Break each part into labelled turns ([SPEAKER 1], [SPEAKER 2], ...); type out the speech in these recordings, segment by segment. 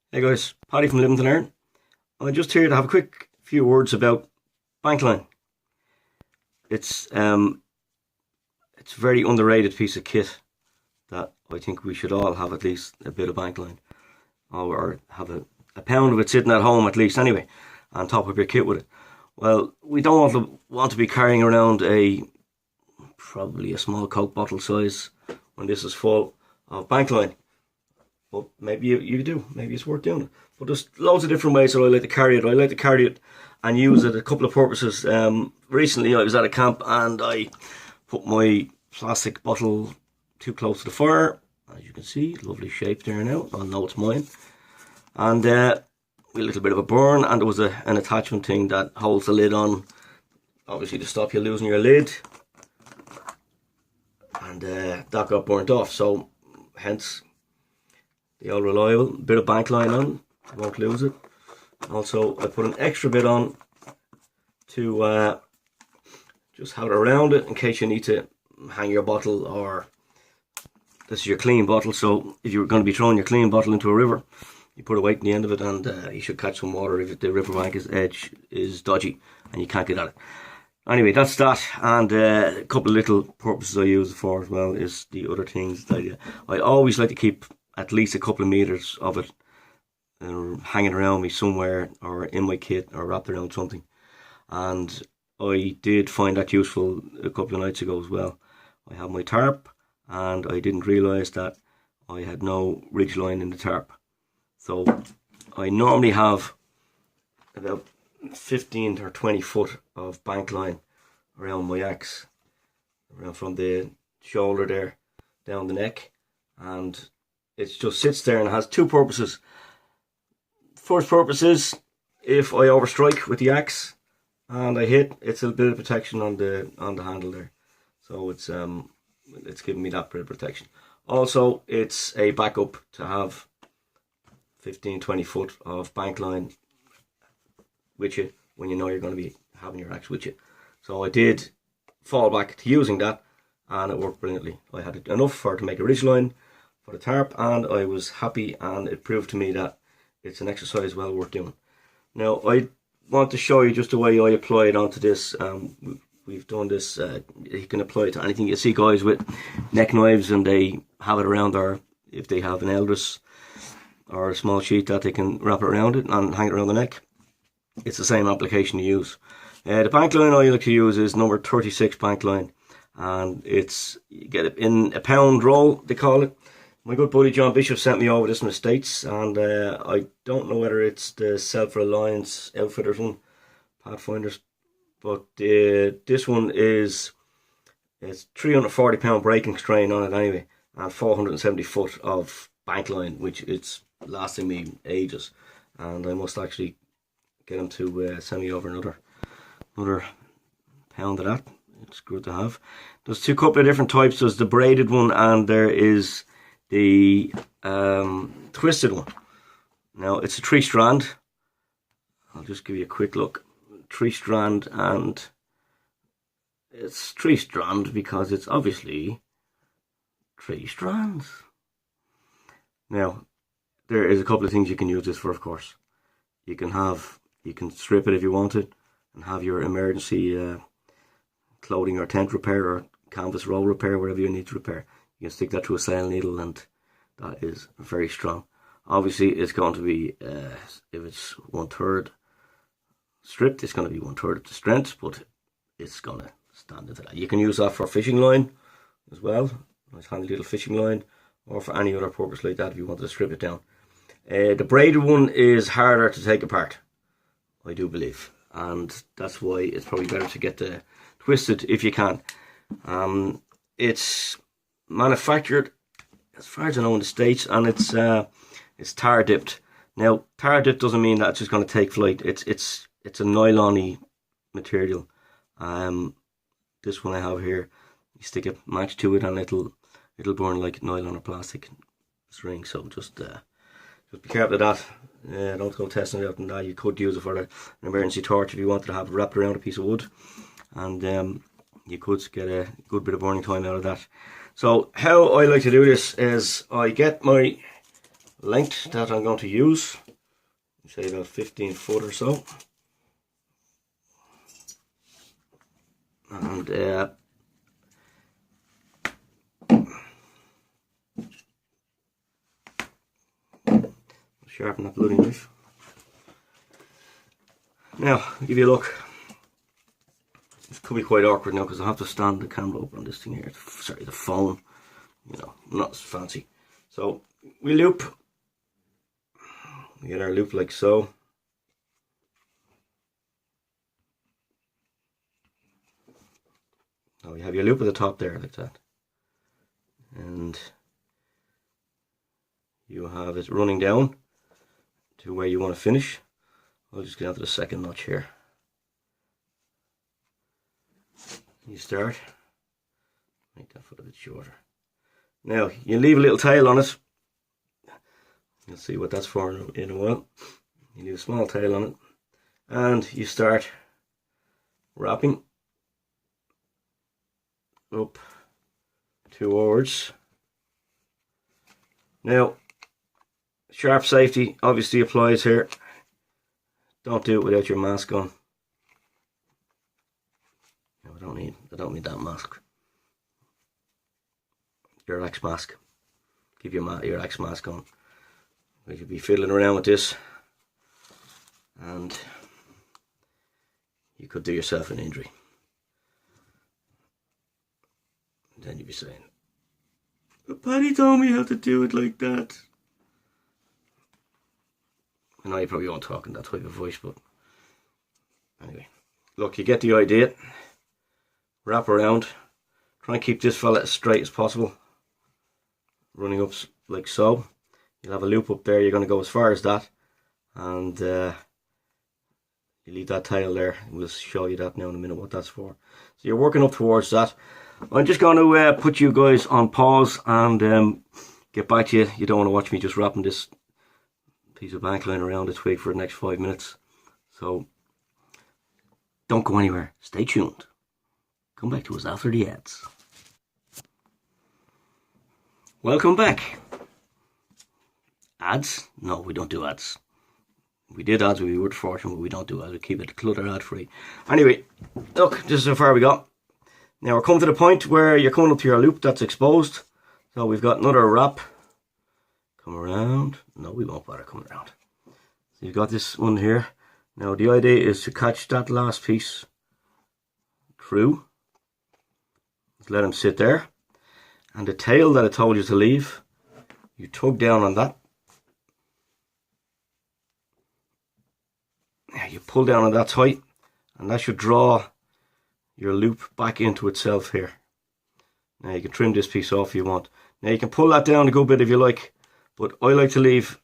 [SPEAKER 1] Hey guys, Paddy from Livingston Iron. I'm just here to have a quick few words about Bankline. It's it's a very underrated piece of kit that I think we should all have at least a bit of Bankline, or have a pound of it sitting at home at least anyway, and top up your kit with it. Well, we don't want to be carrying around probably a small Coke bottle size when this is full of Bankline. But maybe you do. Maybe it's worth doing it. But there's loads of different ways that I like to carry it. I like to carry it and use it a couple of purposes. Recently I was at a camp and I put my plastic bottle too close to the fire. As you can see, lovely shape there now. I know it's mine. And a little bit of a burn, and there was an attachment thing that holds the lid on, obviously to stop you losing your lid. And that got burnt off, so hence the old reliable bit of Bankline on, won't lose it. Also, I put an extra bit on to just have it around it in case you need to hang your bottle, or this is your clean bottle, so if you're going to be throwing your clean bottle into a river, you put a weight in the end of it and you should catch some water if the riverbank edge is dodgy and you can't get at it. Anyway, that's that, and a couple of little purposes I use it for as well is the other things that I always like to keep at least a couple of meters of it hanging around me somewhere, or in my kit, or wrapped around something. And I did find that useful a couple of nights ago as well. I have my tarp, and I didn't realise that I had no ridge line in the tarp. So I normally have about 15 or 20 foot of Bankline around my axe, around from the shoulder there down the neck, and it just sits there and has two purposes. First purpose is if I overstrike with the axe and I hit, it's a bit of protection on the handle there. So it's giving me that bit of protection. Also, it's a backup to have 15-20 foot of Bankline with you when you know you're going to be having your axe with you. So I did fall back to using that, and it worked brilliantly. I had enough to make a ridge line for the tarp, and I was happy, and it proved to me that it's an exercise well worth doing. Now I want to show you just the way I apply it onto this. We've done this, you can apply it to anything. You see guys with neck knives and they have it around, or if they have an elders or a small sheet that they can wrap it around it and hang it around the neck. It's the same application to use. The Bankline I like to use is number 36 Bankline, and you get it in a pound roll, they call it. My good buddy John Bishop sent me over this from the States, and I don't know whether it's the Self-Reliance outfit or something, Pathfinders, but this one it's 340 pound breaking strain on it anyway, and 470 foot of Bankline, which it's lasting me ages, and I must actually get him to send me over another pound of that. It's good to have. There's couple of different types. There's the braided one, and there is the twisted one. Now it's a 3-strand. I'll just give you a quick look. 3-strand, and it's 3-strand because it's obviously 3 strands. Now there is a couple of things you can use this for, of course. You can strip it if you want it and have your emergency clothing or tent repair or canvas roll repair, whatever you need to repair. You can stick that through a sail needle, and that is very strong. Obviously it's going to be, if it's 1/3 stripped, it's going to be 1/3 of the strength, but it's going to stand into that. You can use that for fishing line as well, nice handy little fishing line, or for any other purpose like that if you want to strip it down. The braided one is harder to take apart, I do believe, and that's why it's probably better to get the twisted if you can. It's manufactured, as far as I know, in the States, and it's tar dipped. Now tar dip doesn't mean that it's just going to take flight. It's a nylon-y material. This one I have here, you stick a match to it and it'll burn like nylon or plastic string. So just be careful of that. Don't go testing it out and that. You could use it for an emergency torch if you wanted to have it wrapped around a piece of wood, and you could get a good bit of burning time out of that. So how I like to do this is I get my length that I'm going to use, say about 15 foot or so. And sharpen that bloody knife. Now, I'll give you a look. This could be quite awkward now because I have to stand the camera up on this thing here. Sorry, the phone. You know, not as fancy. So, we loop. We get our loop like so. Now you have your loop at the top there like that. And you have it running down to where you want to finish. I'll just get down to the second notch here. You start. Make that foot a bit shorter. Now you leave a little tail on it. You'll see what that's for in a while. You leave a small tail on it, and you start wrapping up towards. Now, sharp safety obviously applies here. Don't do it without your mask on. No, I don't need that mask. Your X mask. Keep your X mask on. You could be fiddling around with this, and you could do yourself an injury. And then you'd be saying, "But Paddy told me how to do it like that." I know you probably won't talk in that type of voice, but anyway, look, you get the idea. Wrap around. Try and keep this fella as straight as possible. Running up like so. You'll have a loop up there. You're going to go as far as that, and you leave that tail there. We'll show you that now in a minute what that's for. So you're working up towards that. I'm just going to put you guys on pause and get back to you. You don't want to watch me just wrapping this piece of Bankline around a twig for the next 5 minutes. So don't go anywhere. Stay tuned. Come back to us after the ads. Welcome back. Ads? No, we don't do ads. We did ads, we would fortune, but we don't do ads. We keep it clutter ad free. Anyway, look, this is how far we got. Now we're coming to the point where you're coming up to your loop that's exposed. So we've got another wrap. Come around. No, we won't bother coming around. So you've got this one here. Now the idea is to catch that last piece through. Just let him sit there. And the tail that I told you to leave, you tug down on that. Now you pull down on that tight, and that should draw your loop back into itself here. Now you can trim this piece off if you want. Now you can pull that down a good bit if you like, but I like to leave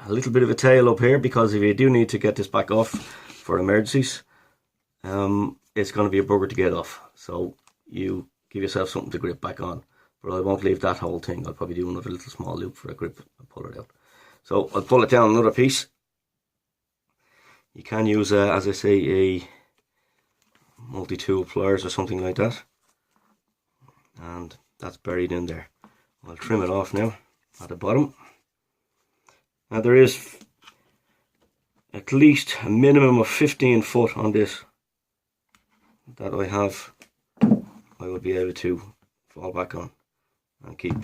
[SPEAKER 1] a little bit of a tail up here because if you do need to get this back off for emergencies, it's going to be a bugger to get off. So you give yourself something to grip back on. But I won't leave that whole thing. I'll probably do another little small loop for a grip and pull it out. So I'll pull it down another piece. You can use, as I say, a multi-tool pliers or something like that. And that's buried in there. I'll trim it off now at the bottom. Now there is at least a minimum of 15 foot on this that I will be able to fall back on and keep.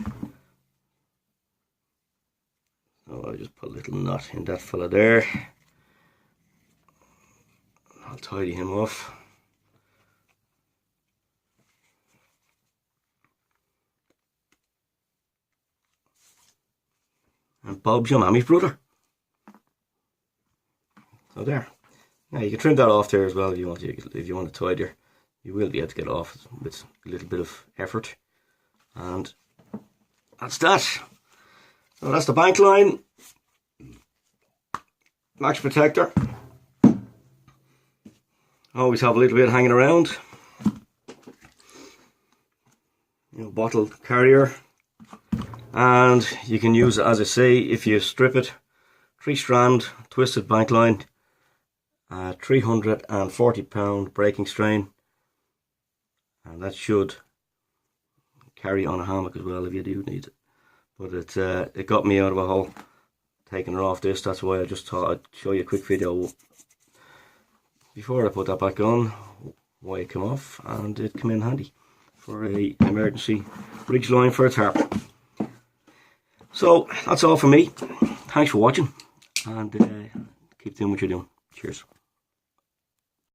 [SPEAKER 1] So I'll just put a little knot in that fella there. I'll tidy him off. And Bob's your mammy's brother. So there. Now you can trim that off there as well if you want to. If you want to tidy, you will be able to get it off with a little bit of effort. And that's that. So that's the Bankline Max Protector. Always have a little bit hanging around. Bottle carrier. And you can use it, as I say, if you strip it, 3-strand twisted Bankline, 340 pound breaking strain, and that should carry on a hammock as well if you do need it. but it got me out of a hole taking it off this. That's why I just thought I'd show you a quick video before I put that back on, why it came off, and it came in handy for a emergency ridge line for a tarp. So that's all for me. Thanks for watching, and keep doing what you're doing. Cheers.